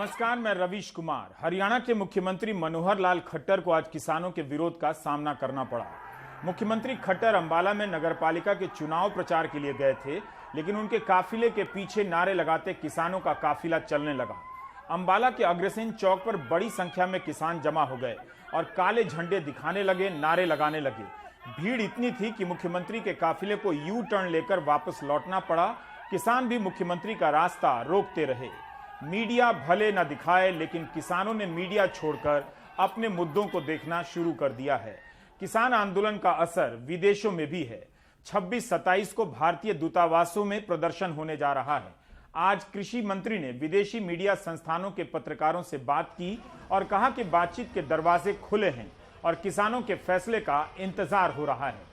नमस्कार, मैं रवीश कुमार। हरियाणा के मुख्यमंत्री मनोहर लाल खट्टर को आज किसानों के विरोध का सामना करना पड़ा। मुख्यमंत्री खट्टर अंबाला में नगरपालिका के चुनाव प्रचार के लिए गए थे, लेकिन उनके काफिले के पीछे नारे लगाते किसानों का काफिला चलने लगा। अंबाला के अग्रसेन चौक पर बड़ी संख्या में किसान जमा हो गए और काले झंडे दिखाने लगे, नारे लगाने लगे। भीड़ इतनी थी कि मुख्यमंत्री के काफिले को यू टर्न लेकर वापस लौटना पड़ा। किसान भी मुख्यमंत्री का रास्ता रोकते रहे। मीडिया भले न दिखाए, लेकिन किसानों ने मीडिया छोड़कर अपने मुद्दों को देखना शुरू कर दिया है। किसान आंदोलन का असर विदेशों में भी है। 26-27 को भारतीय दूतावासों में प्रदर्शन होने जा रहा है। आज कृषि मंत्री ने विदेशी मीडिया संस्थानों के पत्रकारों से बात की और कहा कि बातचीत के दरवाजे खुले हैं और किसानों के फैसले का इंतजार हो रहा है।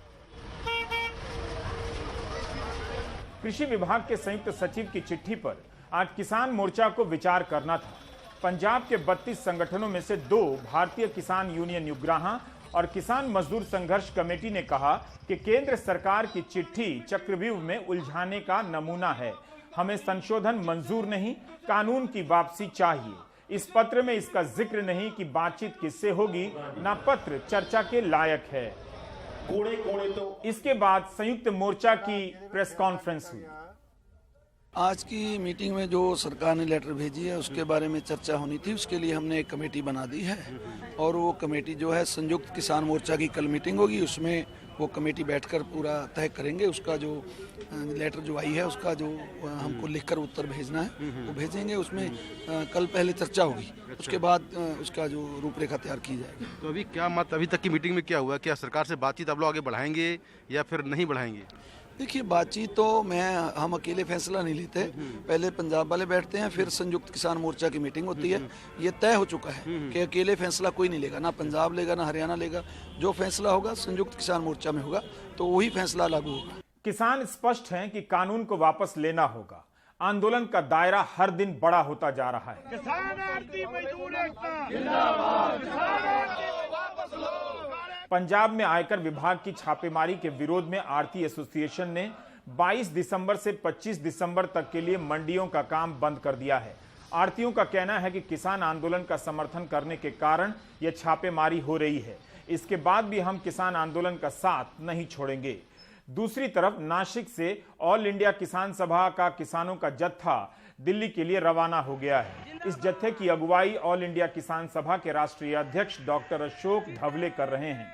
कृषि विभाग के संयुक्त सचिव की चिट्ठी पर आज किसान मोर्चा को विचार करना था। पंजाब के 32 संगठनों में से 2 भारतीय किसान यूनियन युगराहा और किसान मजदूर संघर्ष कमेटी ने कहा कि केंद्र सरकार की चिट्ठी चक्रव्यूह में उलझाने का नमूना है। हमें संशोधन मंजूर नहीं, कानून की वापसी चाहिए। इस पत्र में इसका जिक्र नहीं कि बातचीत किससे होगी, न पत्र चर्चा के लायक है। इसके बाद संयुक्त मोर्चा की प्रेस कॉन्फ्रेंस हुई। आज की मीटिंग में जो सरकार ने लेटर भेजी है उसके बारे में चर्चा होनी थी। उसके लिए हमने एक कमेटी बना दी है और वो कमेटी जो है संयुक्त किसान मोर्चा की कल मीटिंग होगी। उसमें वो कमेटी बैठकर पूरा तय करेंगे। उसका जो लेटर जो आई है उसका जो हमको लिखकर उत्तर भेजना है वो भेजेंगे। उसमें कल पहले चर्चा होगी, उसके बाद उसका जो रूपरेखा तैयार की जाएगी। तो अभी क्या मत, अभी तक की मीटिंग में क्या हुआ? क्या सरकार से बातचीत आप लोग आगे बढ़ाएंगे या फिर नहीं बढ़ाएंगे? देखिए, बातचीत तो हम अकेले फैसला नहीं लेते। पहले पंजाब वाले बैठते हैं, फिर संयुक्त किसान मोर्चा की मीटिंग होती है। ये तय हो चुका है कि अकेले फैसला कोई नहीं लेगा, ना पंजाब लेगा ना हरियाणा लेगा। जो फैसला होगा संयुक्त किसान मोर्चा में होगा, तो वही फैसला लागू होगा। किसान स्पष्ट हैं कि कानून को वापस लेना होगा। आंदोलन का दायरा हर दिन बड़ा होता जा रहा है। पंजाब में आयकर विभाग की छापेमारी के विरोध में आढ़ती एसोसिएशन ने 22 दिसंबर से 25 दिसंबर तक के लिए मंडियों का काम बंद कर दिया है। आढ़तियों का कहना है कि किसान आंदोलन का समर्थन करने के कारण यह छापेमारी हो रही है। इसके बाद भी हम किसान आंदोलन का साथ नहीं छोड़ेंगे। दूसरी तरफ नासिक से ऑल इंडिया किसान सभा का किसानों का जत्था दिल्ली के लिए रवाना हो गया है। इस जत्थे की अगुवाई ऑल इंडिया किसान सभा के राष्ट्रीय अध्यक्ष डॉक्टर अशोक धवले कर रहे हैं।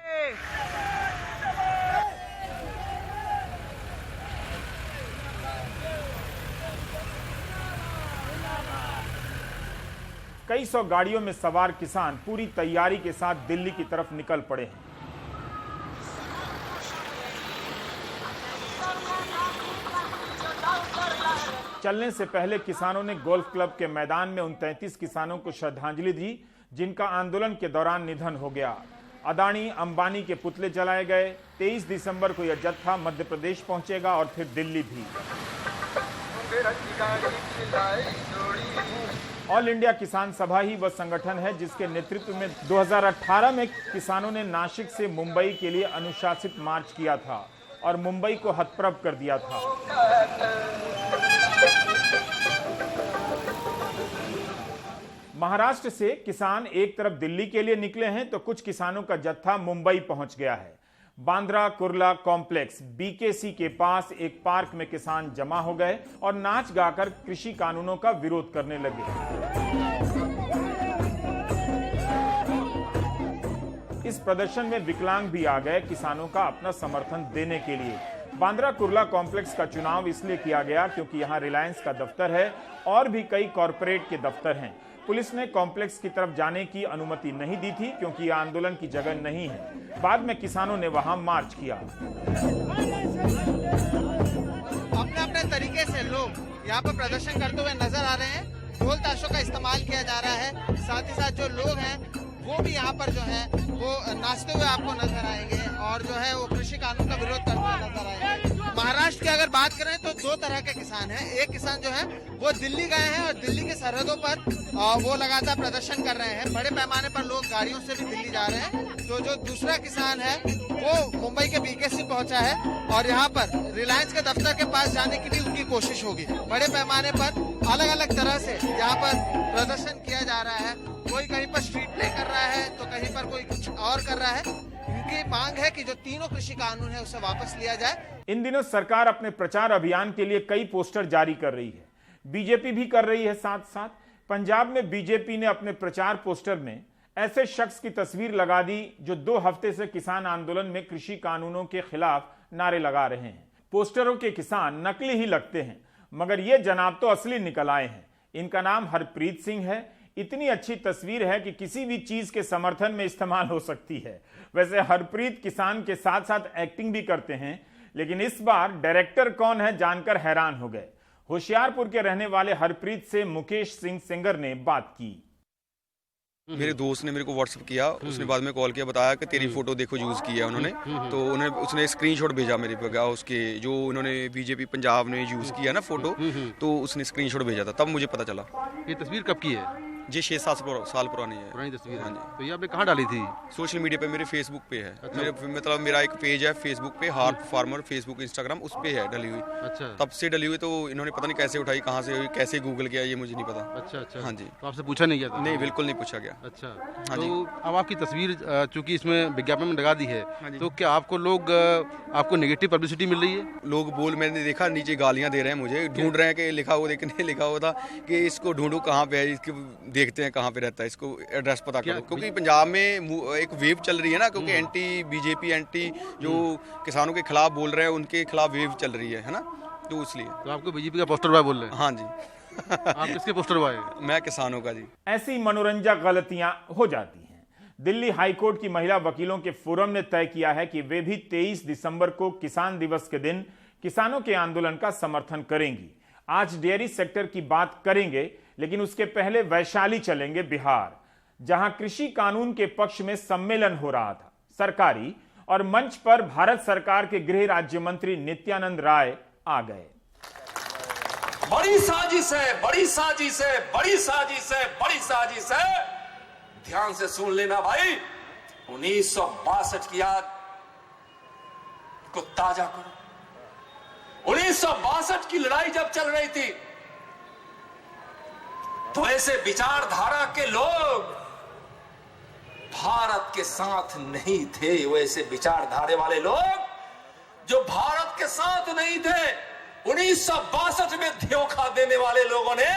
कई सौ गाड़ियों में सवार किसान पूरी तैयारी के साथ दिल्ली की तरफ निकल पड़े हैं। चलने से पहले किसानों ने गोल्फ क्लब के मैदान में उन 33 किसानों को श्रद्धांजलि दी जिनका आंदोलन के दौरान निधन हो गया। अदानी अंबानी के पुतले जलाए गए। 23 दिसंबर को यह जत्था मध्य प्रदेश पहुंचेगा और फिर दिल्ली भी। ऑल इंडिया किसान सभा ही वह संगठन है जिसके नेतृत्व में 2018 में किसानों ने नासिक से मुंबई के लिए अनुशासित मार्च किया था और मुंबई को हतप्रभ कर दिया था। महाराष्ट्र से किसान एक तरफ दिल्ली के लिए निकले हैं तो कुछ किसानों का जत्था मुंबई पहुंच गया है। बांद्रा कुर्ला कॉम्प्लेक्स बीकेसी के पास एक पार्क में किसान जमा हो गए और नाच गाकर कृषि कानूनों का विरोध करने लगे। इस प्रदर्शन में विकलांग भी आ गए किसानों का अपना समर्थन देने के लिए। बांद्रा कुर्ला कॉम्प्लेक्स का चुनाव इसलिए किया गया क्योंकि यहां रिलायंस का दफ्तर है और भी कई कॉरपोरेट के दफ्तर हैं। पुलिस ने कॉम्प्लेक्स की तरफ जाने की अनुमति नहीं दी थी क्योंकि यह आंदोलन की जगह नहीं है। बाद में किसानों ने वहां मार्च किया। अपने अपने तरीके से लोग यहाँ पर प्रदर्शन करते हुए नजर आ रहे हैं। ढोल ताशों का इस्तेमाल किया जा रहा है। साथ ही साथ जो लोग हैं वो भी यहाँ पर जो है वो नाचते हुए आपको नजर आएंगे और जो है वो कृषि कानून का विरोध करते हुए नजर आएंगे। महाराष्ट्र की अगर बात करें तो 2 तरह के किसान हैं। एक किसान जो है वो दिल्ली गए हैं और दिल्ली की सरहदों पर वो लगातार प्रदर्शन कर रहे हैं। बड़े पैमाने पर लोग गाड़ियों से भी दिल्ली जा रहे हैं। तो जो दूसरा किसान है वो मुंबई के बीकेसी पहुंचा है और यहाँ पर रिलायंस के दफ्तर के पास जाने की भी उनकी कोशिश होगी। बड़े पैमाने पर अलग अलग तरह से यहाँ पर प्रदर्शन किया जा रहा है। कोई कहीं पर स्ट्रीट प्ले कर रहा है तो कहीं पर कोई कुछ और कर रहा है। इनकी मांग है कि जो तीनों कृषि कानून है उसे वापस लिया जाए। इन दिनों सरकार अपने प्रचार अभियान के लिए कई पोस्टर जारी कर रही है। बीजेपी भी कर रही है। साथ साथ पंजाब में बीजेपी ने अपने प्रचार पोस्टर में ऐसे शख्स की तस्वीर लगा दी जो 2 हफ्ते से किसान आंदोलन में कृषि कानूनों के खिलाफ नारे लगा रहे हैं। पोस्टरों के किसान नकली ही लगते हैं, मगर ये जनाब तो असली निकल आए हैं। इनका नाम हरप्रीत सिंह है। इतनी अच्छी तस्वीर है कि किसी भी चीज के समर्थन में इस्तेमाल हो सकती है। वैसे हरप्रीत किसान के साथ साथ एक्टिंग भी करते हैं, लेकिन इस बार डायरेक्टर कौन है जानकर हैरान हो गए। होशियारपुर के रहने वाले हरप्रीत से मुकेश सिंह सेंगर ने बात की। मेरे दोस्त ने मेरे को व्हाट्सएप किया, उसने बाद में कॉल किया, बताया कि तेरी फोटो देखो यूज की है उन्होंने। तो उसने स्क्रीनशॉट भेजा मेरे पे, उसके जो उन्होंने बीजेपी पंजाब ने यूज किया ना फोटो, तो उसने स्क्रीनशॉट भेजा था, तब मुझे पता चला। ये तस्वीर कब की है? ये 6-7 साल पुरानी है। पुरानी तस्वीर है। हाँ जी। तो ये आपने कहाँ डाली थी? सोशल मीडिया पे, मेरे फेसबुक पे है। मतलब मेरा एक पेज है फेसबुक पे, हार्ट फार्मर फेसबुक इंस्टाग्राम, उस पे है डली हुई। अच्छा। तब से डली हुई, तो इन्होंने पता नहीं कैसे उठाई, कहाँ से हुई, कैसे गूगल किया, ये मुझे नहीं पता। अच्छा। हाँ जी। तो आपसे पूछा नहीं गया था? नहीं, बिल्कुल नहीं पूछा गया। अच्छा। हाँ जी। तो अब आपकी तस्वीर चूंकि इसमें विज्ञापन में लगा दी है, तो क्या आपको लोग आपको नेगेटिव पब्लिसिटी मिल रही है? लोग मैंने देखा नीचे गालियां दे रहे हैं मुझे, ढूंढ रहे हैं कि लिखा हुआ देखने लिखा हुआ था कि इसको ढूंढूं कहाँ पे है, इसको देखते हैं कहाँ पे रहता है, इसको एड्रेस पता करो। क्योंकि पंजाब में एक वेव चल रही है ना, क्योंकि एंटी बीजेपी, एंटी जो किसानों के खिलाफ बोल रहे हैं, उनके खिलाफ वेव चल रही है ना, तो इसलिए। तो आपको बीजेपी का पोस्टर बॉय बोल रहे हैं? हाँ जी। आप किसके पोस्टर बॉय हैं? मैं किसानों का जी। ऐसी मनोरंजक गलतियां हो जाती हैं। दिल्ली हाईकोर्ट की महिला वकीलों के फोरम ने तय किया है कि वे भी 23 दिसंबर को किसान दिवस के दिन किसानों के आंदोलन का समर्थन करेंगी। आज डेयरी सेक्टर की बात करेंगे, लेकिन उसके पहले वैशाली चलेंगे, बिहार, जहां कृषि कानून के पक्ष में सम्मेलन हो रहा था सरकारी, और मंच पर भारत सरकार के गृह राज्य मंत्री नित्यानंद राय आ गए। बड़ी साजिश है, बड़ी साजिश है, बड़ी साजिश है, बड़ी साजिश है। ध्यान से सुन लेना भाई, 1962 की याद को ताजा करो। 1962 की लड़ाई जब चल रही थी, तो ऐसे विचारधारा के लोग भारत के साथ नहीं थे। वैसे विचारधारे वाले लोग जो भारत के साथ नहीं थे, 1962 में धोखा देने वाले लोगों ने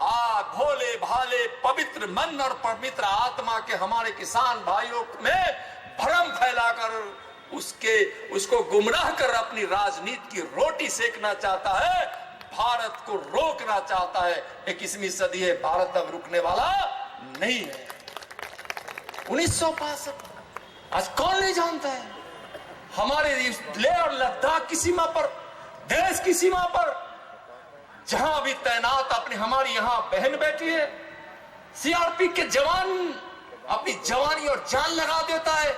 आज भोले भाले पवित्र मन और पवित्र आत्मा के हमारे किसान भाइयों में भ्रम फैलाकर उसको गुमराह कर अपनी राजनीति की रोटी सेकना चाहता है, भारत को रोकना चाहता है। 21वीं सदी है, भारत अब रुकने वाला नहीं है। 1962 आज कौन नहीं जानता है? हमारे लेह और लद्दाख की सीमा पर, देश की सीमा पर, जहां अभी तैनात अपनी हमारी यहां बहन बैठी है, सीआरपी के जवान अपनी जवानी और जान लगा देता है,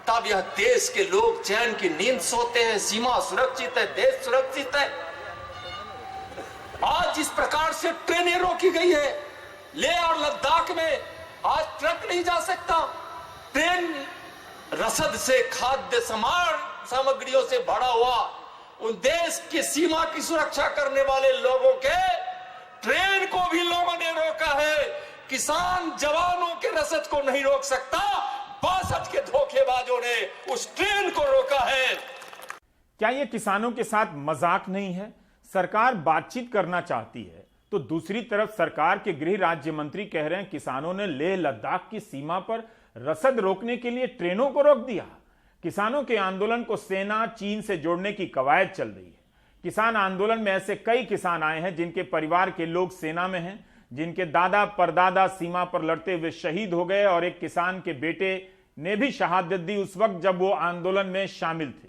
तब यह देश के लोग चैन की नींद सोते हैं। सीमा सुरक्षित है, देश सुरक्षित है। आज जिस प्रकार से ट्रेनें रोकी गई है लेह और लद्दाख में, आज ट्रक नहीं जा सकता। ट्रेन रसद से, खाद्य सामग्रियों से भरा हुआ उन देश की सीमा की सुरक्षा करने वाले लोगों के ट्रेन को भी लोगों ने रोका है। किसान जवानों के रसद को नहीं रोक सकता, 62 के धोखेबाजों ने उस ट्रेन को रोका है। क्या यह किसानों के साथ मजाक नहीं है? सरकार बातचीत करना चाहती है, तो दूसरी तरफ सरकार के गृह राज्य मंत्री कह रहे हैं किसानों ने लेह लद्दाख की सीमा पर रसद रोकने के लिए ट्रेनों को रोक दिया। किसानों के आंदोलन को सेना चीन से जोड़ने की कवायद चल रही है। किसान आंदोलन में ऐसे कई किसान आए हैं जिनके परिवार के लोग सेना में हैं, जिनके दादा परदादा सीमा पर लड़ते हुए शहीद हो गए, और एक किसान के बेटे ने भी शहादत दी उस वक्त जब वो आंदोलन में शामिल थे।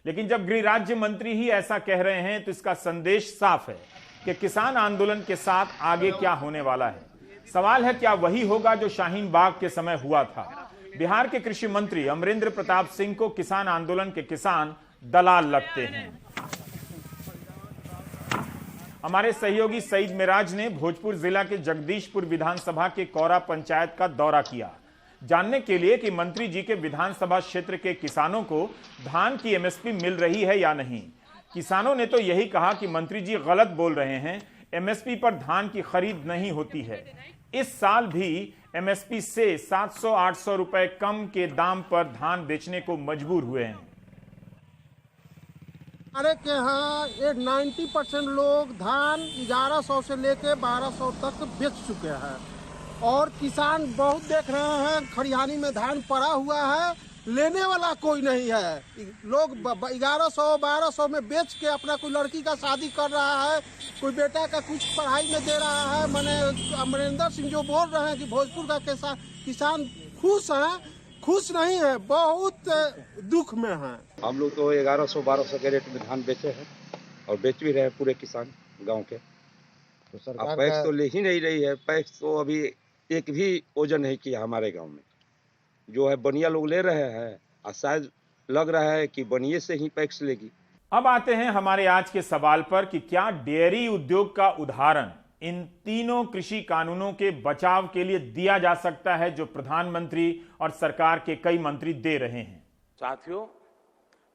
लेकिन जब गृह राज्य मंत्री ही ऐसा कह रहे हैं, तो इसका संदेश साफ है कि किसान आंदोलन के साथ आगे क्या होने वाला है। सवाल है, क्या वही होगा जो शाहीन बाग के समय हुआ था? बिहार के कृषि मंत्री अमरेंद्र प्रताप सिंह को किसान आंदोलन के किसान दलाल लगते हैं। हमारे सहयोगी सईद मिराज ने भोजपुर जिला के जगदीशपुर विधानसभा के कौरा पंचायत का दौरा किया, जानने के लिए कि मंत्री जी के विधानसभा क्षेत्र के किसानों को धान की एमएसपी मिल रही है या नहीं। किसानों ने तो यही कहा कि मंत्री जी गलत बोल रहे हैं, एमएसपी पर धान की खरीद नहीं होती है। इस साल भी एमएसपी से 700-800 रुपए कम के दाम पर धान बेचने को मजबूर हुए हैं। हमारे के यहाँ ये 90% लोग धान 1100 से लेके 1200 तक बेच चुके हैं और किसान बहुत देख रहे हैं खरिहानी में धान पड़ा हुआ है, लेने वाला कोई नहीं है। लोग 1100-1200 में बेच के अपना कोई लड़की का शादी कर रहा है, कोई बेटा का कुछ पढ़ाई में दे रहा है। मैंने अमरिंदर सिंह जो बोल रहे हैं कि भोजपुर का किसान खुश हैं, खुश नहीं है, बहुत दुख में हैं। हम लोग तो 1100-1200 के रेट में धान बेचे हैं और बेच भी रहे हैं पूरे किसान गांव के। तो सरकार पैक्स तो ले ही नहीं रही है। पैक्स तो अभी एक भी ओजन नहीं किया हमारे गांव में। जो है बनिया लोग ले रहे हैं और शायद लग रहा है कि बनिए से ही पैक्स लेगी। अब आते हैं हमारे आज के सवाल पर कि क्या डेयरी उद्योग का उदाहरण इन तीनों कृषि कानूनों के बचाव के लिए दिया जा सकता है जो प्रधानमंत्री और सरकार के कई मंत्री दे रहे हैं। साथियों,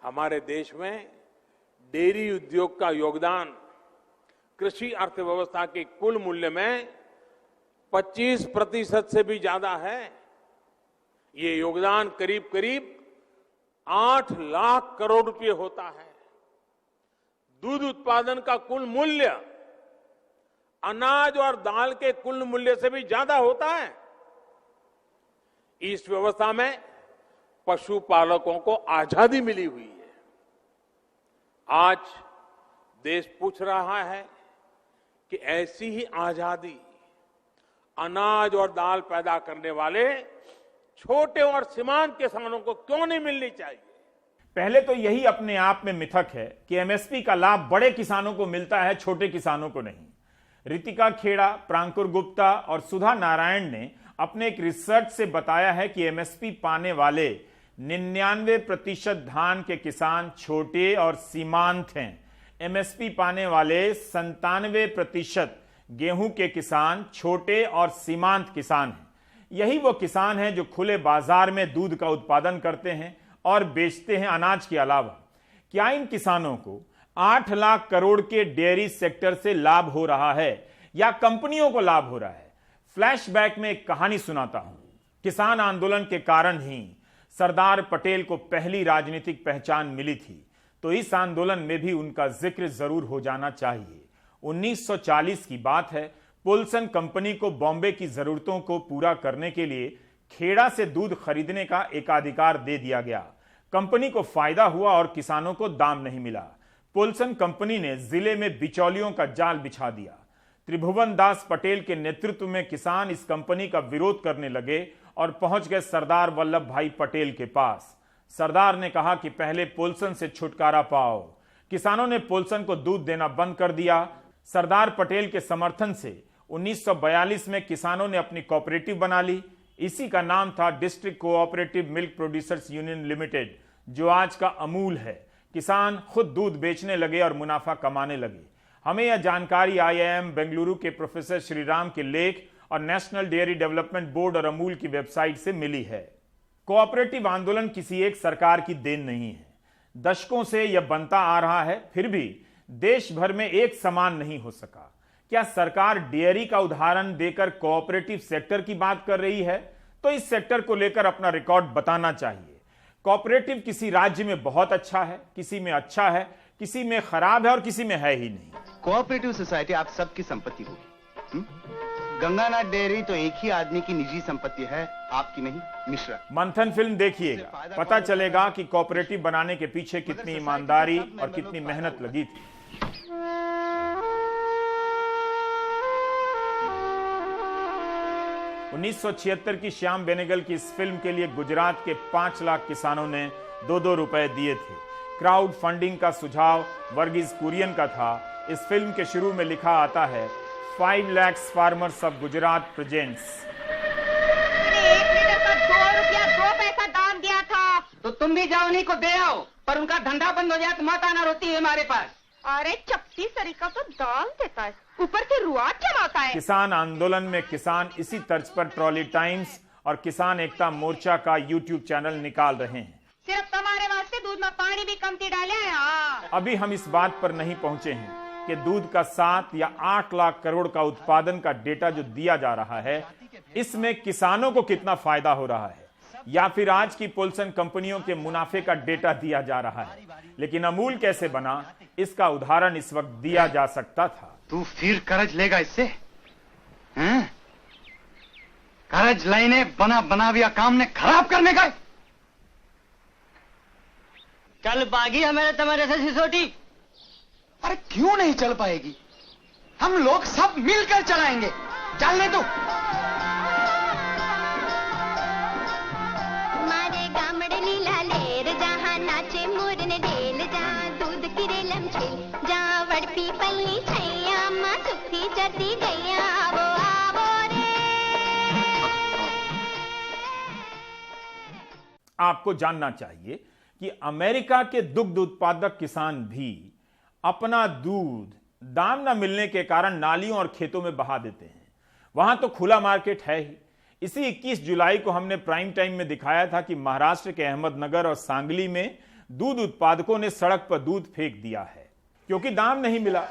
हमारे देश में डेयरी उद्योग का योगदान कृषि अर्थव्यवस्था के कुल मूल्य में 25% से भी ज्यादा है। ये योगदान करीब करीब 8 लाख करोड़ रुपए होता है। दूध उत्पादन का कुल मूल्य अनाज और दाल के कुल मूल्य से भी ज्यादा होता है। इस व्यवस्था में पशुपालकों को आजादी मिली हुई है। आज देश पूछ रहा है कि ऐसी ही आजादी अनाज और दाल पैदा करने वाले छोटे और सीमांत किसानों को क्यों नहीं मिलनी चाहिए। पहले तो यही अपने आप में मिथक है कि एमएसपी का लाभ बड़े किसानों को मिलता है, छोटे किसानों को नहीं। रितिका खेड़ा, प्रांकुर गुप्ता और सुधा नारायण ने अपने एक रिसर्च से बताया है कि एमएसपी पाने वाले 99% धान के किसान छोटे और सीमांत हैं। एमएसपी पाने वाले 97% गेहूं के किसान छोटे और सीमांत किसान हैं। यही वो किसान हैं जो खुले बाजार में दूध का उत्पादन करते हैं और बेचते हैं अनाज के अलावा। क्या इन किसानों को 8 लाख करोड़ के डेयरी सेक्टर से लाभ हो रहा है या कंपनियों को लाभ हो रहा है? फ्लैशबैक में एक कहानी सुनाता हूं। किसान आंदोलन के कारण ही सरदार पटेल को पहली राजनीतिक पहचान मिली थी, तो इस आंदोलन में भी उनका जिक्र जरूर हो जाना चाहिए। 1940 की बात है। पुलसन कंपनी को बॉम्बे की जरूरतों को पूरा करने के लिए खेड़ा से दूध खरीदने का एकाधिकार दे दिया गया। कंपनी को फायदा हुआ और किसानों को दाम नहीं मिला। पुलसन कंपनी ने जिले में बिचौलियों का जाल बिछा दिया। त्रिभुवन दास पटेल के नेतृत्व में किसान इस कंपनी का विरोध करने लगे और पहुंच गए सरदार वल्लभ भाई पटेल के पास। सरदार ने कहा कि पहले पुलसन से छुटकारा पाओ। किसानों ने पुलसन को दूध देना बंद कर दिया। सरदार पटेल के समर्थन से 1942 में किसानों ने अपनी कोऑपरेटिव बना ली। इसी का नाम था district cooperative milk producers union limited, जो आज का अमूल है। किसान खुद दूध बेचने लगे और मुनाफा कमाने लगे। हमें यह जानकारी IIM बेंगलुरु के प्रोफेसर श्रीराम के लेख और नेशनल डेयरी डेवलपमेंट बोर्ड और अमूल की वेबसाइट से मिली है। कोऑपरेटिव आंदोलन किसी एक सरकार की देन नहीं है। दशकों से यह बनता आ रहा है, फिर भी देश भर में एक समान नहीं हो सका। क्या सरकार डेयरी का उदाहरण देकर कोऑपरेटिव सेक्टर की बात कर रही है? तो इस सेक्टर को लेकर अपना रिकॉर्ड बताना चाहिए। कोऑपरेटिव किसी राज्य में बहुत अच्छा है, किसी में अच्छा है, किसी में खराब है और किसी में है ही नहीं। कोऑपरेटिव सोसाइटी आप सबकी संपत्ति होगी। गंगानाथ डेयरी तो एक ही आदमी की निजी संपत्ति है, आपकी नहीं, मिश्रा। मंथन फिल्म देखिएगा, पता चलेगा कि कोऑपरेटिव बनाने के पीछे कितनी ईमानदारी और कितनी मेहनत लगी थी। $1976 की श्याम बेनेगल की इस फिल्म के लिए गुजरात के 5 लाख किसानों ने 2-2 रुपए दिए थे। क्राउड फंडिंग का सुझाव वर्गीज कुरियन का था। इस फिल्म के शुरू में लिखा आता है 5 lakh farmers of Gujarat presents. 1 litre का 2 रुपया 2 पैसा दाम दिया था, तो तुम भी जाओ उन्हीं को दे आओ, पर उनका धंधा बंद हो जाए तो मत आना रोती है हमारे पास। अरे चपटी सरीका तो दाम देता है, ऊपर से रुआब जमाता है। किसान आंदोलन में किसान इसी तर्ज पर ट्रॉली टाइम्स और किसान एकता मोर्चा का YouTube चैनल निकाल रहे हैं। सिर्फ तुम्हारे वास्ते दूध में पानी भी कमती डाले हैं। अभी हम इस बात पर नहीं पहुंचे हैं कि दूध का 7 या 8 लाख करोड़ का उत्पादन का डेटा जो दिया जा रहा है, इसमें किसानों को कितना फायदा हो रहा है, या फिर आज की पोल्सन कंपनियों के मुनाफे का डेटा दिया जा रहा है। लेकिन अमूल कैसे बना, इसका उदाहरण इस वक्त दिया जा सकता था। तू फिर कर्ज लेगा इससे? हैं? कर्ज लाइने बना हुआ काम ने खराब करने का। चल पाएगी हमारे तुम्हारे से सिसोटी? अरे क्यों नहीं चल पाएगी? हम लोग सब मिलकर चलाएंगे। चलने दो। मारे गामड़े नीला लेर जहाँ नाचे मोरने डेल जहाँ दूध किरे लमछे जहाँ वड़पी पल्ली छैया माँ सुखी चढ़ती गैया आवो आवो रे। आपको जानना चाहिए कि अमेरिका के दुग्ध उत्पादक किसान भी अपना दूध दाम न मिलने के कारण नालियों और खेतों में बहा देते हैं। वहां तो खुला मार्केट है ही। इसी 21 जुलाई को हमने प्राइम टाइम में दिखाया था कि महाराष्ट्र के अहमदनगर और सांगली में दूध उत्पादकों ने सड़क पर दूध फेंक दिया है क्योंकि दाम नहीं मिला।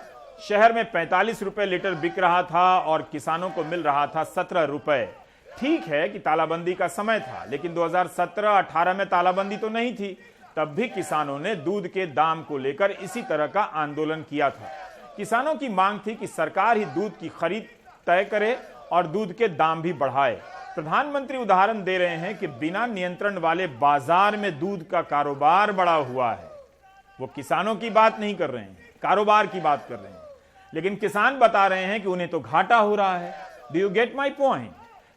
शहर में 45 रुपए लीटर बिक रहा था और किसानों को मिल रहा था 17 रुपए। ठीक है कि तालाबंदी का समय था, लेकिन 2017-18 में तालाबंदी तो नहीं थी। तब भी किसानों ने दूध के दाम को लेकर इसी तरह का आंदोलन किया था। किसानों की मांग थी कि सरकार ही दूध की खरीद तय करे और दूध के दाम भी बढ़ाए। प्रधानमंत्री उदाहरण दे रहे हैं कि बिना नियंत्रण वाले बाजार में दूध का कारोबार बढ़ा हुआ है। वो किसानों की बात नहीं कर रहे हैं, कारोबार की बात कर रहे हैं। लेकिन किसान बता रहे हैं कि उन्हें तो घाटा हो रहा है। Do you get my point?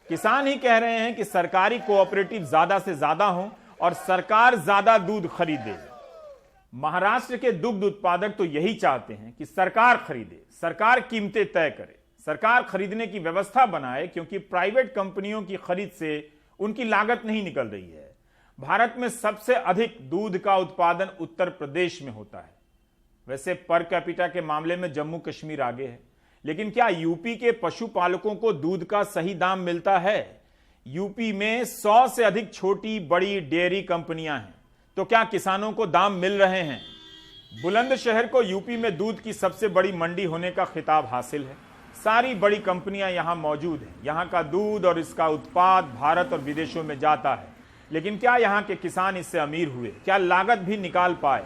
किसान ही कह रहे हैं कि सरकारी कोऑपरेटिव ज्यादा से ज्यादा हो और सरकार ज्यादा दूध खरीदे। महाराष्ट्र के दुग्ध उत्पादक तो यही चाहते हैं कि सरकार खरीदे, सरकार कीमतें तय करे, सरकार खरीदने की व्यवस्था बनाए, क्योंकि प्राइवेट कंपनियों की खरीद से उनकी लागत नहीं निकल रही है। भारत में सबसे अधिक दूध का उत्पादन उत्तर प्रदेश में होता है। वैसे पर कैपिटा के मामले में जम्मू कश्मीर आगे है, लेकिन क्या यूपी के पशुपालकों को दूध का सही दाम मिलता है? यूपी में 100 से अधिक छोटी बड़ी डेयरी कंपनियां हैं, तो क्या किसानों को दाम मिल रहे हैं? बुलंदशहर को यूपी में दूध की सबसे बड़ी मंडी होने का खिताब हासिल है। सारी बड़ी कंपनियां यहां मौजूद हैं। यहां का दूध और इसका उत्पाद भारत और विदेशों में जाता है, लेकिन क्या यहां के किसान इससे अमीर हुए? क्या लागत भी निकाल पाए?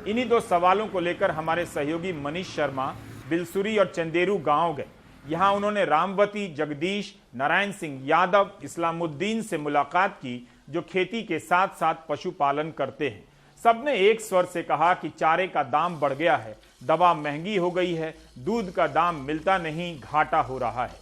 इन्हीं दो सवालों को लेकर हमारे सहयोगी मनीष शर्मा बिलसुरी और चंदेरू गांव गए। यहां उन्होंने रामवती, जगदीश, नारायण सिंह यादव, इस्लामुद्दीन से मुलाकात की, जो खेती के साथ साथ पशुपालन करते हैं। सबने एक स्वर से कहा कि चारे का दाम बढ़ गया है, दवा महंगी हो गई है, दूध का दाम मिलता नहीं, घाटा हो रहा है।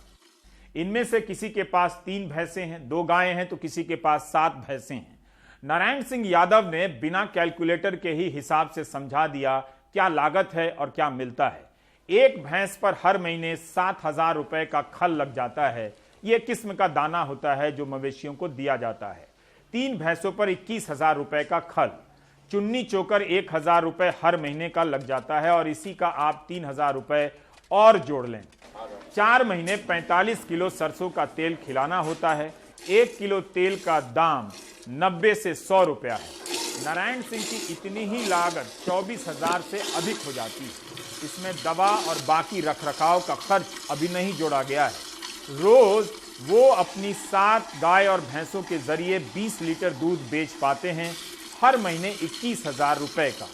इनमें से किसी के पास 3 भैंसें हैं, 2 गायें हैं, तो किसी के पास 7 भैंसें हैं। नारायण सिंह यादव ने बिना कैलकुलेटर के ही हिसाब से समझा दिया क्या लागत है और क्या मिलता है। एक भैंस पर हर महीने 7,000 रुपए का खल लग जाता है। यह किस्म का दाना होता है जो मवेशियों को दिया जाता है। 3 भैंसों पर 21,000 रुपए का खल, चुन्नी चोकर 1,000 रुपए हर महीने का लग जाता है, और इसी का आप 3,000 रुपए और जोड़ लें। 4 महीने 45 किलो सरसों का तेल खिलाना होता है। 1 किलो तेल का दाम 90 से 100 रुपया है। नारायण सिंह की इतनी ही लागत 24,000 से अधिक हो जाती है। इसमें दवा और बाकी रखरखाव का खर्च अभी नहीं जोड़ा गया है। रोज वो अपनी 7 गाय और भैंसों के जरिए 20 लीटर दूध बेच पाते हैं। हर महीने 21,000 रुपए का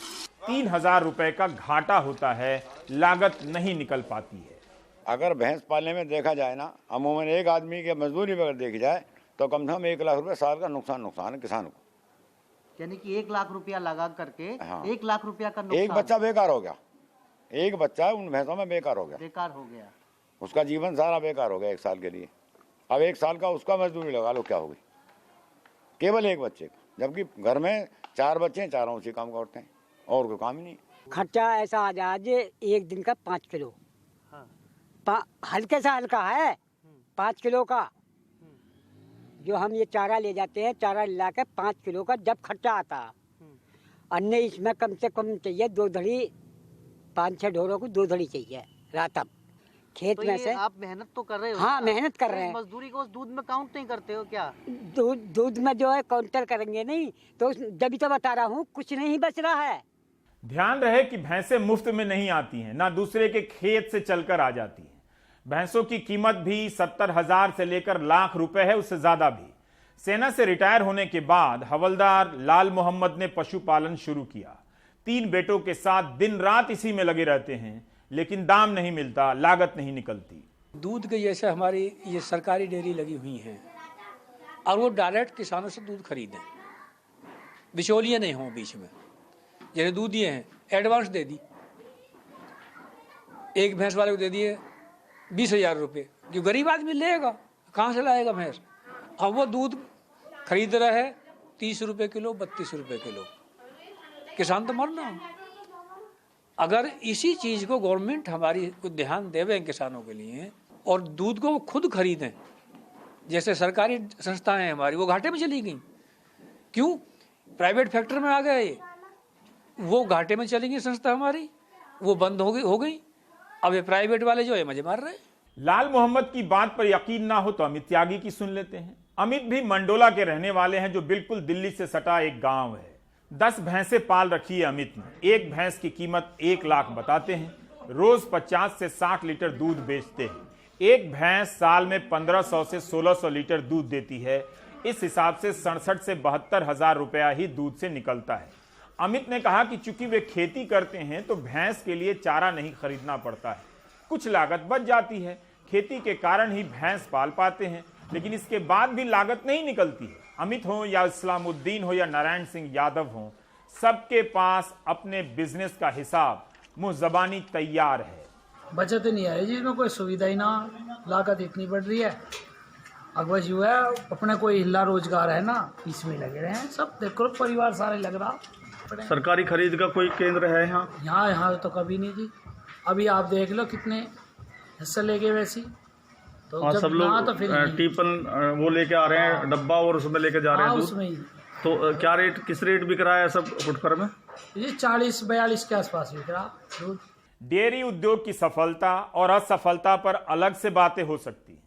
3,000 रुपए का घाटा होता है, लागत नहीं निकल पाती है। अगर भैंस पालने में देखा जाए ना, अमूमन एक आदमी की मजदूरी में अगर देखी जाए तो कम से कम 1 लाख रुपए साल का नुकसान है किसान को। यानी कि 1 लाख रुपया लगा करके हाँ। 1 लाख रुपया का नुकसान। एक बच्चा बेकार हो गया, एक बच्चा उन भैंसों में बेकार हो गया, उसका जीवन सारा बेकार हो गया 1 साल के लिए। अब 1 साल का उसका मजदूरी लगा लो, क्या होगी? केवल एक बच्चे का, जबकि घर में 4 बच्चे हैं, चारों उसी काम करते हैं और कोई काम ही नहीं। खर्चा ऐसा आ जाए एक दिन का 5 किलो, हल्के से हल्का है 5 किलो का। जो हम ये चारा ले जाते हैं, चारा ला के 5 किलो का जब खर्चा आता, अन्य इसमें कम से कम चाहिए 2 धड़ी, 5-6 ढोरों को 2 धड़ी चाहिए रात। अब खेत तो में से आप मेहनत तो कर रहे हो। हाँ, मेहनत कर रहे हैं। मजदूरी को उस दूध में काउंट नहीं करते हो क्या? दूध में जो है काउंटर करेंगे नहीं, तो जब भी तो बता रहा हूँ कुछ नहीं बच रहा है। ध्यान रहे कि भैंसें मुफ्त में नहीं आती हैं, ना दूसरे के खेत से चलकर आ जाती हैं। भैंसों की कीमत भी 70,000 से लेकर लाख रुपए है, उससे ज्यादा भी। सेना से रिटायर होने के बाद हवलदार लाल मोहम्मद ने पशुपालन शुरू किया। 3 बेटों के साथ दिन रात इसी में लगे रहते हैं, लेकिन दाम नहीं मिलता, लागत नहीं निकलती। दूध के जैसे हमारी ये सरकारी डेयरी लगी हुई हैं और वो डायरेक्ट किसानों से दूध खरीदें, बिचौलिए नहीं हों बीच में। जैसे दूध दिए हैं, एडवांस दे दी, एक भैंस वाले को दे दिए 20,000 रुपये, जो गरीब आदमी लेगा कहाँ से लाएगा भैंस। अब वो दूध खरीद रहा है 30 रुपये किलो, 32 रुपये किलो, किसान तो मरना। अगर इसी चीज़ को गवर्नमेंट हमारी को ध्यान देवे किसानों के लिए और दूध को खुद खरीदें, जैसे सरकारी संस्थाएं हैं हमारी वो घाटे में चली गई, क्यों? प्राइवेट फैक्टर में आ गए, वो घाटे में चली गई संस्था हमारी, वो बंद हो गई। अब ये प्राइवेट वाले जो है मजे मार रहे हैं। लाल मोहम्मद की बात पर यकीन ना हो तो अमित त्यागी की सुन लेते हैं। अमित भी मंडोला के रहने वाले हैं, जो बिल्कुल दिल्ली से सटा एक गांव है। 10 भैंसें पाल रखी है अमित ने। एक भैंस की कीमत 1 लाख बताते हैं। रोज 50 से 60 लीटर दूध बेचते हैं। एक भैंस साल में 1500 से 1600 लीटर दूध देती है। इस हिसाब से 67 से 72,000 रुपया ही दूध से निकलता है। अमित ने कहा कि चूंकि वे खेती करते हैं तो भैंस के लिए चारा नहीं खरीदना पड़ता है, कुछ लागत बच जाती है। खेती के कारण ही भैंस पाल पाते हैं, लेकिन इसके बाद भी लागत नहीं निकलती है। अमित हो या इस्लामुद्दीन हो या नारायण सिंह यादव हो, सबके पास अपने बिजनेस का हिसाब मुंह जबानी तैयार है। बचत नहीं है जी, इसमें कोई सुविधा ही ना, लागत इतनी बढ़ रही है। अगवा जो है अपने कोई हिला रोजगार है ना, इसमें लगे रहे हैं सब। देखो परिवार सारे लग रहा। सरकारी खरीद का कोई केंद्र है यहाँ तो कभी नहीं जी। अभी आप देख लो कितने हिस्से लेके वैसी तो सब लोग तो फिर टीपन वो लेके आ रहे हैं डब्बा और उसमें लेके जा रहे हैं दूध। उसमें ही तो क्या रेट, किस रेट बिक रहा है सब फुटकर में? ये 40-42 के आसपास बिक रहा दूध। डेयरी उद्योग की सफलता और असफलता पर अलग से बातें हो सकती हैं,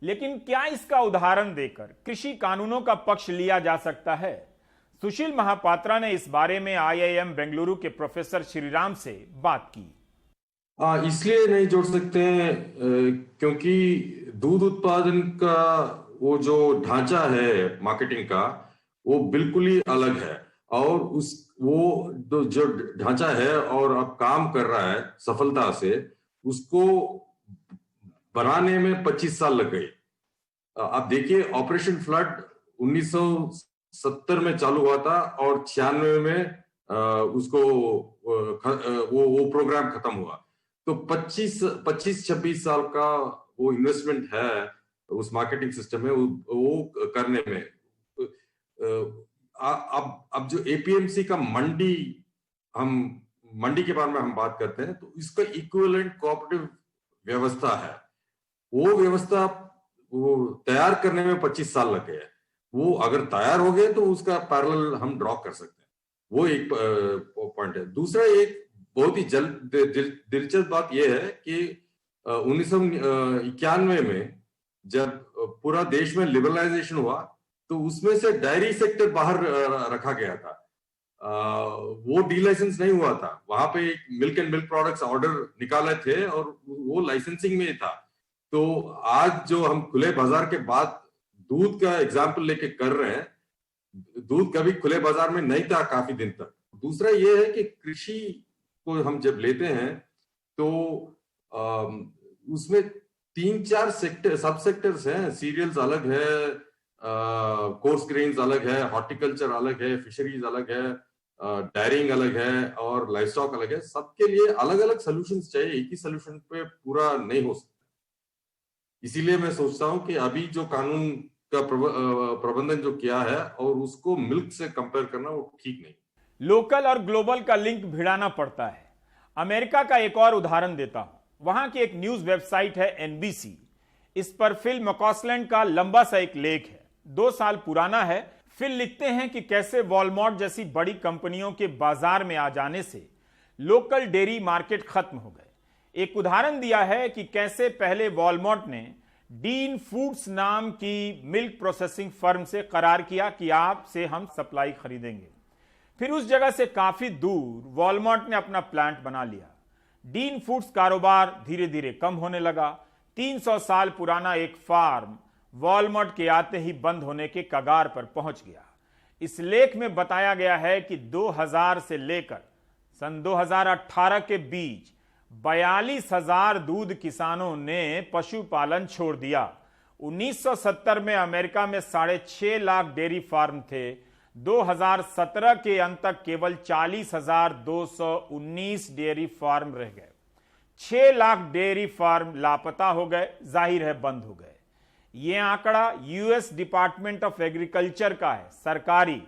लेकिन क्या इसका उदाहरण देकर कृषि कानूनों का पक्ष लिया जा सकता है? सुशील महापात्रा ने इस बारे में IIM बेंगलुरु के प्रोफेसर श्रीराम से बात की। इसलिए नहीं जोड़ सकते हैं क्योंकि दूध उत्पादन का वो जो ढांचा है मार्केटिंग का, वो बिल्कुल ही अलग है। और वो जो ढांचा है और अब काम कर रहा है सफलता से, उसको बनाने में 25 साल लग गए। आप देखिए, ऑपरेशन फ्लड 1970 में चालू हुआ था और 96 में उसको वो प्रोग्राम खत्म हुआ। तो 25-26 साल का वो इन्वेस्टमेंट है उस मार्केटिंग सिस्टम में वो करने में। अब जो APMC का मंडी के बारे में हम बात करते हैं, तो इसका इक्विवेलेंट कोऑपरेटिव व्यवस्था है। वो व्यवस्था वो तैयार करने में 25 साल लग गए। वो अगर तैयार हो गए तो उसका पैरेलल हम ड्रॉ कर सकते हैं। वो एक पॉइंट है। दूसरा एक बहुत ही दिलचस्प बात यह है कि 1991 में जब पूरा देश में लिबरलाइजेशन हुआ तो उसमें से डायरी सेक्टर बाहर रखा गया था। वो डीलाइसेंस नहीं हुआ था। वहां पे एक milk and milk products order निकाले थे और वो लाइसेंसिंग में था। तो आज जो हम खुले बाजार के बाद दूध का एग्जाम्पल लेके कर रहे हैं, दूध कभी खुले बाजार में नहीं था काफी दिन तक। दूसरा ये है कि कृषि को हम जब लेते हैं तो उसमें 3-4 सब सेक्टर्स हैं। सीरियल्स अलग है, कोर्स ग्रेन्स अलग है, हॉर्टिकल्चर अलग है, फिशरीज अलग है, डायरिंग अलग है और लाइवस्टॉक अलग है। सबके लिए अलग अलग सोल्यूशंस चाहिए, एक ही सोल्यूशन पे पूरा नहीं हो सकता। इसीलिए मैं सोचता हूं कि अभी जो कानून का प्रबंधन जो किया है और उसको मिल्क से कंपेयर करना वो ठीक नहीं। लोकल और ग्लोबल का लिंक भिड़ाना पड़ता है। अमेरिका का एक और उदाहरण देता हूं। वहां की एक न्यूज वेबसाइट है NBC। इस पर फिल मैकॉसलैंड का लंबा सा एक लेख है, 2 साल पुराना है। फिल लिखते हैं कि कैसे वॉलमार्ट जैसी बड़ी कंपनियों के बाजार में आ जाने से लोकल डेयरी मार्केट खत्म हो गए। एक उदाहरण दिया है कि कैसे पहले वॉलमार्ट ने डीन फूड्स नाम की मिल्क प्रोसेसिंग फर्म से करार किया कि आपसे हम सप्लाई खरीदेंगे। फिर उस जगह से काफी दूर वॉलमार्ट ने अपना प्लांट बना लिया। डीन फूड्स कारोबार धीरे धीरे कम होने लगा। 300 साल पुराना एक फार्म वॉलमार्ट के आते ही बंद होने के कगार पर पहुंच गया। इस लेख में बताया गया है कि 2000 से लेकर सन 2018 के बीच 42,000 दूध किसानों ने पशुपालन छोड़ दिया। 1970 में अमेरिका में 6.5 लाख डेयरी फार्म थे। 2017 के अंत तक केवल 40,219 डेयरी फार्म रह गए। 6 लाख डेयरी फार्म लापता हो गए, जाहिर है बंद हो गए। यह आंकड़ा यूएस डिपार्टमेंट ऑफ एग्रीकल्चर का है, सरकारी।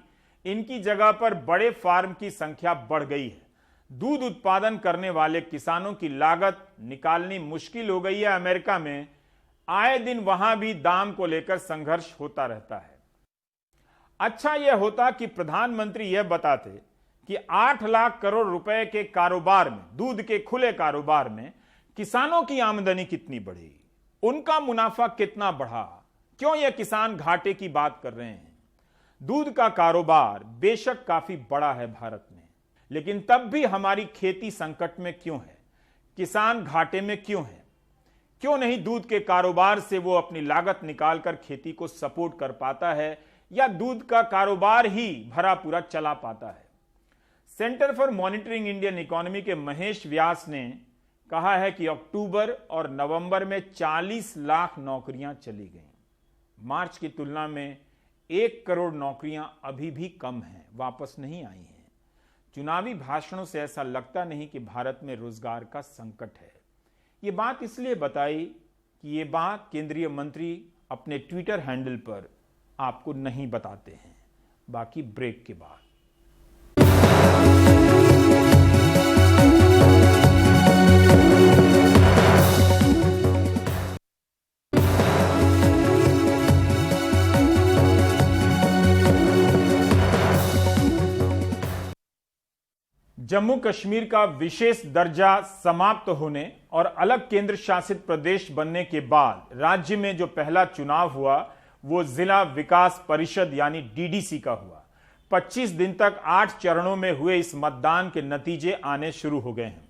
इनकी जगह पर बड़े फार्म की संख्या बढ़ गई है। दूध उत्पादन करने वाले किसानों की लागत निकालनी मुश्किल हो गई है। अमेरिका में आए दिन वहां भी दाम को लेकर संघर्ष होता रहता है। अच्छा यह होता कि प्रधानमंत्री यह बताते कि 8 लाख करोड़ रुपए के कारोबार में, दूध के खुले कारोबार में किसानों की आमदनी कितनी बढ़ी, उनका मुनाफा कितना बढ़ा, क्यों यह किसान घाटे की बात कर रहे हैं। दूध का कारोबार बेशक काफी बड़ा है भारत में, लेकिन तब भी हमारी खेती संकट में क्यों है, किसान घाटे में क्यों है। क्यों नहीं दूध के कारोबार से वो अपनी लागत निकालकर खेती को सपोर्ट कर पाता है, या दूध का कारोबार ही भरा पूरा चला पाता है। Centre for monitoring Indian economy के महेश व्यास ने कहा है कि अक्टूबर और नवंबर में 40 लाख नौकरियां चली गईं। मार्च की तुलना में 1 करोड़ नौकरियां अभी भी कम हैं, वापस नहीं आई हैं। चुनावी भाषणों से ऐसा लगता नहीं कि भारत में रोजगार का संकट है। ये बात इसलिए बताई कि ये बात केंद्रीय मंत्री अपने ट्विटर हैंडल पर आपको नहीं बताते हैं। बाकी ब्रेक के बाद। जम्मू कश्मीर का विशेष दर्जा समाप्त होने और अलग केंद्र शासित प्रदेश बनने के बाद राज्य में जो पहला चुनाव हुआ वो जिला विकास परिषद यानी डीडीसी का हुआ। 25 दिन तक 8 चरणों में हुए इस मतदान के नतीजे आने शुरू हो गए हैं।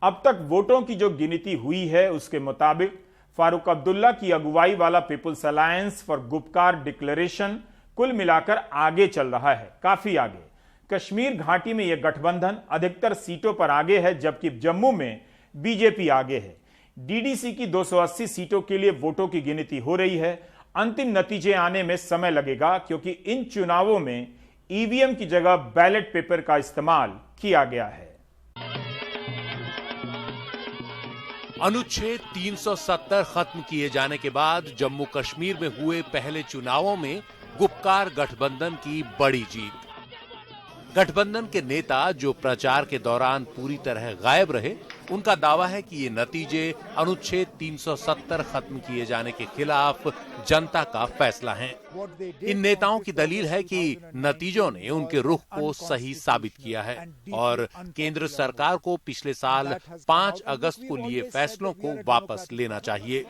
अब तक वोटों की जो गिनती हुई है उसके मुताबिक फारूक अब्दुल्ला की अगुवाई वाला people's alliance for Gupkar declaration कुल मिलाकर आगे चल रहा है, काफी आगे। कश्मीर घाटी में यह गठबंधन अधिकतर सीटों पर आगे है, जबकि जम्मू में बीजेपी आगे है। डीडीसी की 280 सीटों के लिए वोटों की गिनती हो रही है। अंतिम नतीजे आने में समय लगेगा, क्योंकि इन चुनावों में ईवीएम की जगह बैलेट पेपर का इस्तेमाल किया गया है। अनुच्छेद 370 खत्म किए जाने के बाद जम्मू कश्मीर में हुए पहले चुनावों में गुपकार गठबंधन की बड़ी जीत। गठबंधन के नेता जो प्रचार के दौरान पूरी तरह गायब रहे, उनका दावा है कि ये नतीजे अनुच्छेद 370 खत्म किए जाने के खिलाफ जनता का फैसला है। इन नेताओं की दलील है कि नतीजों ने उनके रुख को सही साबित किया है और केंद्र सरकार को पिछले साल 5 अगस्त को लिए फैसलों को वापस लेना चाहिए।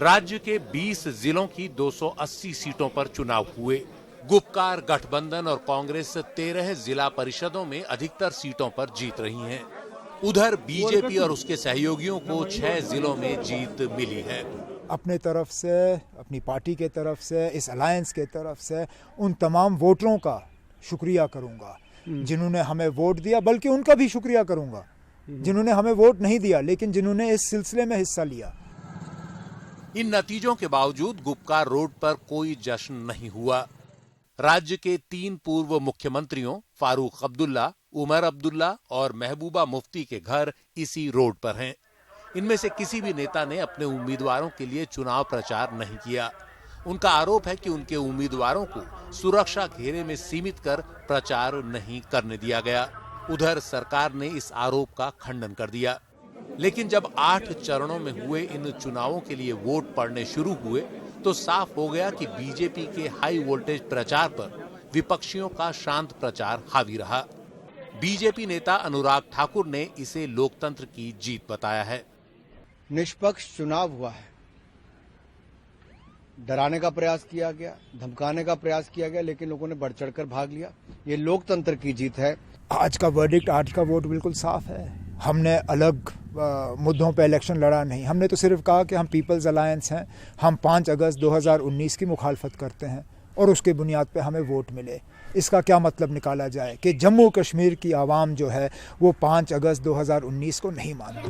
राज्य के 20 जिलों की 280 सीटों पर चुनाव हुए। गुपकार गठबंधन और कांग्रेस 13 जिला परिषदों में अधिकतर सीटों पर जीत रही हैं। उधर बीजेपी और उसके सहयोगियों को 6 जिलों में जीत मिली है। अपने तरफ से, अपनी पार्टी के तरफ से, इस अलायंस के तरफ से उन तमाम वोटरों का शुक्रिया करूंगा जिन्होंने हमें वोट दिया, बल्कि उनका भी शुक्रिया करूंगा जिन्होंने हमें वोट नहीं दिया लेकिन जिन्होंने इस सिलसिले में हिस्सा लिया। इन नतीजों के बावजूद गुपकार रोड पर कोई जश्न नहीं हुआ। राज्य के 3 पूर्व मुख्यमंत्रियों फारूक अब्दुल्ला, उमर अब्दुल्ला और महबूबा मुफ्ती के घर इसी रोड पर हैं। इनमें से किसी भी नेता ने अपने उम्मीदवारों के लिए चुनाव प्रचार नहीं किया। उनका आरोप है कि उनके उम्मीदवारों को सुरक्षा घेरे में सीमित कर प्रचार नहीं करने दिया गया। उधर सरकार ने इस आरोप का खंडन कर दिया। लेकिन जब 8 चरणों में हुए इन चुनावों के लिए वोट पड़ने शुरू हुए तो साफ हो गया कि बीजेपी के हाई वोल्टेज प्रचार पर विपक्षियों का शांत प्रचार हावी रहा। बीजेपी नेता अनुराग ठाकुर ने इसे लोकतंत्र की जीत बताया है। निष्पक्ष चुनाव हुआ है, डराने का प्रयास किया गया, धमकाने का प्रयास किया गया, लेकिन लोगों ने बढ़ चढ़कर भाग लिया। ये लोकतंत्र की जीत है। आज का वर्डिक्ट, आज का वोट बिल्कुल साफ है। हमने अलग मुद्दों पे इलेक्शन लड़ा नहीं, हमने तो सिर्फ कहा कि हम पीपल्स अलायंस हैं, हम 5 अगस्त 2019 की मुखालफत करते हैं और उसके बुनियाद पे हमें वोट मिले। इसका क्या मतलब निकाला जाए कि जम्मू कश्मीर की आवाम जो है वो 5 अगस्त 2019 को नहीं मानती।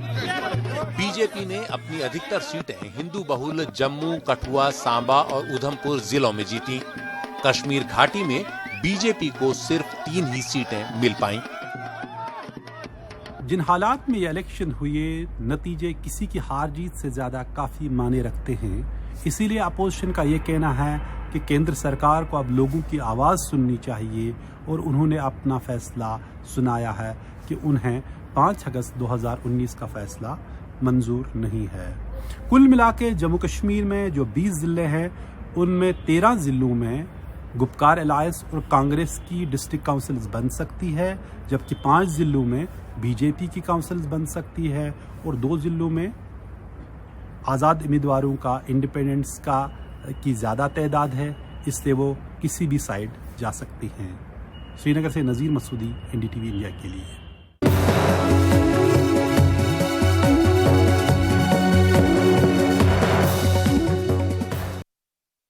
बीजेपी ने अपनी अधिकतर सीटें हिंदू बहुल जम्मू, कठुआ, सांबा और उधमपुर जिलों में जीती। कश्मीर घाटी में बीजेपी को सिर्फ 3 ही सीटें मिल पाईं। जिन हालात में ये इलेक्शन हुए, नतीजे किसी की हार जीत से ज्यादा काफी मायने रखते हैं। इसीलिए अपोजिशन का ये कहना है कि केंद्र सरकार को अब लोगों की आवाज़ सुननी चाहिए और उन्होंने अपना फैसला सुनाया है कि उन्हें 5 अगस्त 2019 का फैसला मंजूर नहीं है। कुल मिला के जम्मू कश्मीर में जो 20 ज़िले हैं उनमें 13 ज़िलों में गुपकार अलायंस और कांग्रेस की डिस्ट्रिक्ट काउंसिल्स बन सकती है, जबकि 5 ज़िलों में बीजेपी की काउंसिल्स बन सकती है और 2 ज़िलों में आज़ाद उम्मीदवारों का, इंडिपेंडेंट्स का की ज़्यादा तादाद है, इसलिए वो किसी भी साइड जा सकती हैं। श्रीनगर से नज़ीर मसूदी, NDTV इंडिया के लिए।